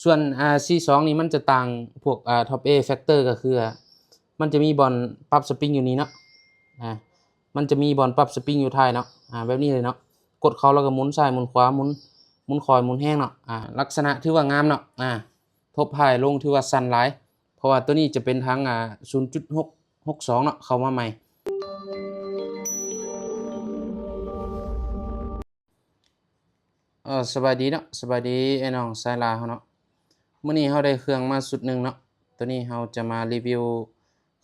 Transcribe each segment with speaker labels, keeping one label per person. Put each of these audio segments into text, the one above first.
Speaker 1: ส่วนC2 นี่มันจะต่างพวกTop A Factor ก็คือมันจะมีบอลปรับสปริงอยู่นี้เนาะมันจะมีบอลปรับสปริงอยู่ท้ายเนาะแบบนี้เลยเนาะกดเข้าแล้วก็หมุนซ้ายหมุนขวาหมุนคอยหมุนแห้งเนาะลักษณะถือว่างามเนาะทบท้ายลงถือว่าสั้นหลายเพราะว่าตัวนี้จะเป็นทั้ง0.662 เนาะเข้ามาใหม่สบายดีเนาะสบายดีไอ้น้องสายลาเนาะมื้อนี้เราได้เครื่องมาสุดหนึ่งเนาะตัวนี้เราจะมารีวิว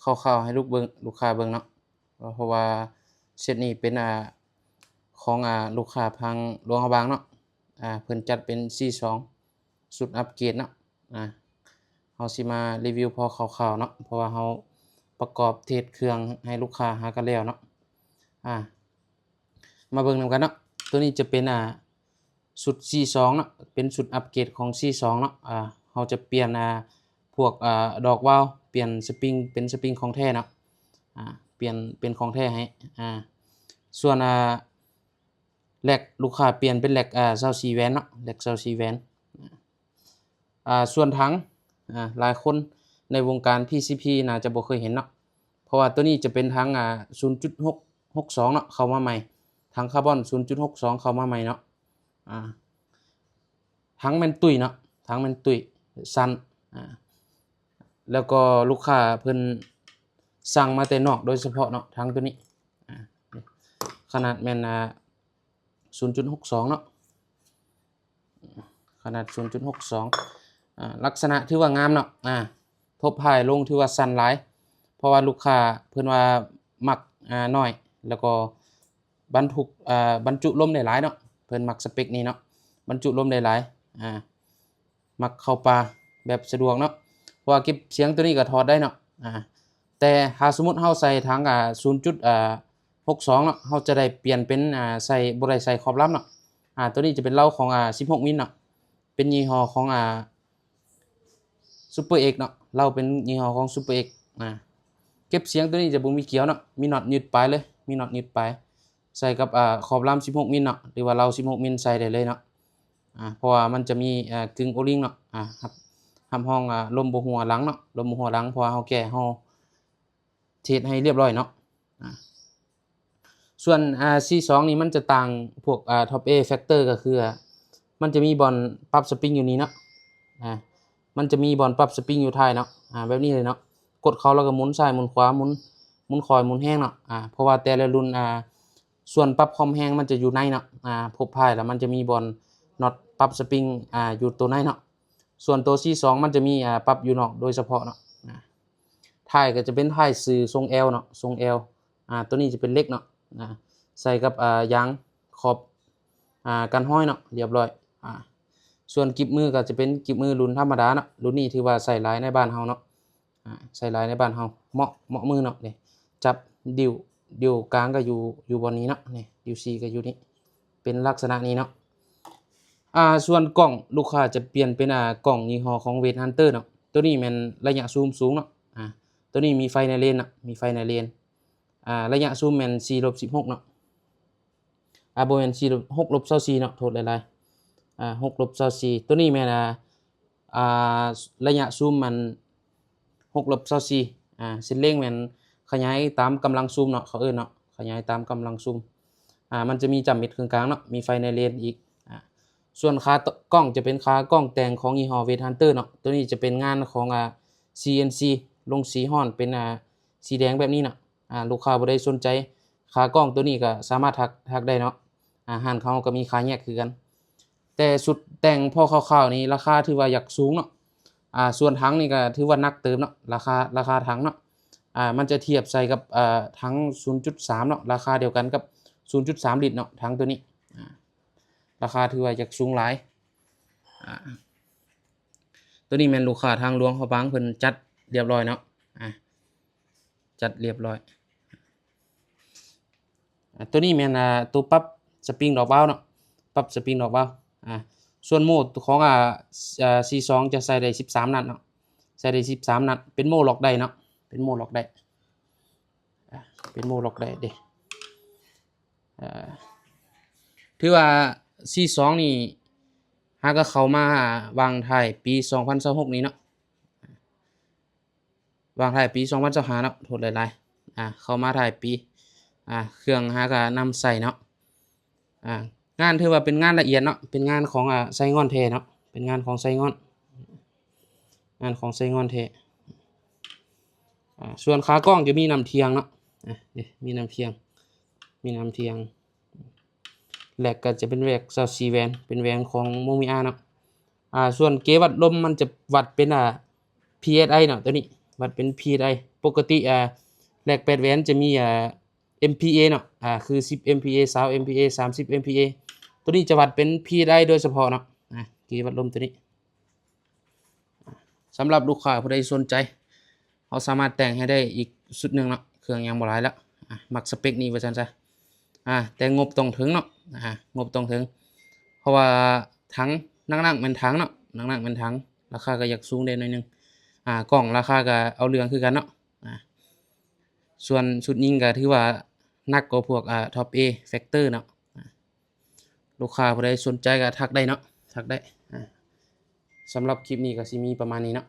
Speaker 1: คร่าวๆให้ลูกค้าเบิ่งเนาะเพราะว่าเซตนี้เป็นของลูกค้าพังหลวงพระบางเนาะเพิ่นจัดเป็น C2 สุดอัปเกรดเนาะเราสิมารีวิวพอคร่าวๆเนาะเพราะว่าเราประกอบเทสเครื่องให้ลูกค้าหากันแล้วเนาะมาเบิ่งนำกันเนาะตัวนี้จะเป็นสุด C2 เนาะเป็นสุดอัปเกรดของ C2 เนาะเราจะเปลี่ยนพวกดอกวาล์วเปลี่ยนสปริงเป็นสปริงของแท้เนาะเปลี่ยนเป็นของแท้ให้ส่วนแหลกลูกค้าเปลี่ยนเป็นแหลก24แวนเนาะแหลก24แวนส่วนถังหลายคนในวงการ PCP น่าจะบ่เคยเห็นเนาะเพราะว่าตัวนี้จะเป็นถัง0.662 เนาะเข้ามาใหม่ถังคาร์บอน 0.62 เข้ามาใหม่เนาะถังแม่นตุ้ยเนาะถังแม่นตุ้ยสั้นแล้วก็ลูกค้าเพิ่นสั่งมาแต่นอกโดยเฉพาะเนาะถังตัวนี้ขนาดแม่น0.62 เนาะขนาด 0.62 ลักษณะถือว่างามเนาะทบท้ายลงถือว่าสั้นหลายเพราะว่าลูกค้าเพิ่นว่ามักน้อยแล้วก็บรรจุลมได้หลายเนาะเพิ่นมักสเปคนี้เนาะบรรจุลมได้หลายมักเข้าป่าแบบสะดวกเนาะเพราะว่าเก็บเสียงตัวนี้ก็ถอดได้เนาะแต่ถ้าสมมุติเฮาใส่ถัง0.62 เนาะเฮาจะได้เปลี่ยนเป็นใส่บ่ได้ใส่ขอบลำเนาะตัวนี้จะเป็นเหล้าของ16 มิลเนาะเป็นยี่ห้อของSuper X เนาะเหล้าเป็นยี่ห้อของ Super X เก็บเสียงตัวนี้จะบ่มีเกี่ยวเนาะมีน็อตยึดปลายเลยมีน็อตยึดปลายใส่กับขอบลำ16 มิลเนาะหรือว่าเหล้า16 มิลใส่ได้เลยเนาะเพราะว่ามันจะมีกึ่งโอลิงเนาะรับห้องลมบ่หัวหลังเนาะลมบ่หัวหลังเพราะว่าเฮาแก้เฮาเทสให้เรียบร้อยเนาะส่วน C2 นี่มันจะต่างพวกTop A Factor ก็คือมันจะมีบอลปรับสปริงอยู่นี้เนาะมันจะมีบอลปรับสปริงอยู่ท้ายเนาะแบบนี้เลยเนาะกดเข้าแล้วก็หมุนซ้ายหมุนขวาหมุนคอยหมุนแห้งเนาะเพราะว่าแต่ละรุ่นส่วนปรับความแห้งมันจะอยู่ในเนาะพบท้ายแล้วมันจะมีบอลน็อตปรับสปริงอยู่ตัวในเนาะส่วนตัว C2 มันจะมีปรับอยู่นอกโดยเฉพาะเนาะท้ายก็จะเป็นท้ายสื่อทรง L เนาะทรง L ตัวนี้จะเป็นเล็กเนาะใส่กับยางขอบกันห้อยเนาะเรียบร้อยส่วนกิบมือก็จะเป็นกิบมือรุ่นธรรมดาเนาะรุ่นนี้ถือว่าใส่หลายในบ้านเฮาเนาะใส่หลายในบ้านเฮาเหมาะมือเนาะนี่จับดิวกลางก็อยู่บนนี้เนาะนี่ดิว C ก็อยู่นี่เป็นลักษณะนี้เนาะส่วนกล้องลูกค้าจะเปลี่ยนเป็นกล้องยี่ห้อของ Red Hunter เนาะตัวนี้แม่นระยะซูมสูงเนาะตัวนี้มีไฟในเลนเนาะมีไฟในเลนระยะซูมแม่น 4-16 เนาะบ่แม่น6-24 เนาะโทษหลายๆ6-24 ตัวนี้แม่นระยะซูมมัน6-24เส้นเร่งแม่นขยายตามกำลังซูมเนาะเขาเอิ้นเนาะขยายตามกำลังซูมมันจะมีจำมิดตรงกลางเนาะมีไฟในเลนอีกส่วนขากล้องจะเป็นขากล้องแต่งของยี่ห้อ Red Hunter เนาะตัวนี้จะเป็นงานของCNC ลงสีฮ้อนเป็นสีแดงแบบนี้เนาะลูกค้าบ่ได้สนใจขากล้องตัวนี้ก็สามารถทักได้เนาะร้านเขาก็มีขายแยกคือกันแต่สุดแต่งพอคร่าวๆนี่ราคาถือว่าอยากสูงเนาะส่วนถังนี่ก็ถือว่านักเติมเนาะราคาถังเนาะมันจะเทียบใส่กับถัง 0.3 เนาะราคาเดียวกันกับ 0.3 ลิตรเนาะถังตัวนี้ราคาถือว่าอยากสูงหลายตัวนี้แม่นลูกค้าทางหลวงพระบางเพิ่นจัดเรียบร้อยเนาะจัดเรียบร้อยตัวนี้แม่นตัวปรับสปริงดอกวาล์วเนาะปรับสปริงดอกวาล์วส่วนโหมดของC2 จะใส่ได้13นัดเนาะใส่ได้13นัดเป็นโหมดล็อกได้เนาะเป็นโหมดล็อกได้เป็นโหมดล็อกได้เด้ถือว่า C2 นี่ หาก็เข้ามาวางท้ายปี2026นี้เนาะวางท้ายปี2025เนาะโทษหลายๆเข้ามาท้ายปีเครื่องหาก็นำใส่เนาะงานถือว่าเป็นงานละเอียดเนาะเป็นงานของไส้งอนแท้เนาะเป็นงานของไส้งอนงานของไส้งอนแท้ส่วนขากล้องจะมีน้ำเทียงเนาะนี่มีน้ำเทียงแหลกก็จะเป็นแหลก24แวนเป็นแวนของโมมิอาเนาะส่วนเกวัดลมมันจะวัดเป็นPSI เนาะตัวนี้วัดเป็น PSI ปกติแหลก8แวนจะมีMPa เนาะคือ10 MPa 20 MPa 30 MPa ตัวนี้จะวัดเป็น PSI โดยเฉพาะเนาะเกวัดลมตัวนี้สำหรับลูกค้าผู้ใดสนใจเราสามารถแต่งให้ได้อีกสุดหนึ่งเนาะเครื่องยังบ่หลายแล้วมักสเปคนี้ว่าซั่นซะแต่งบต้องถึงเนาะงบต้องถึงเพราะว่าถังหนักๆมันถังเนาะหนักๆมันถังราคาก็อยากสูงได้หน่อยนึงกล้องราคาก็เอาเรื่องคือกันเนาะส่วนชุดยิงก็ถือว่าหนักกว่าพวกTop A Factor เนาะลูกค้าผู้ใดสนใจก็ทักได้เนาะทักได้สำหรับคลิปนี้ก็สิมีประมาณนี้เนาะ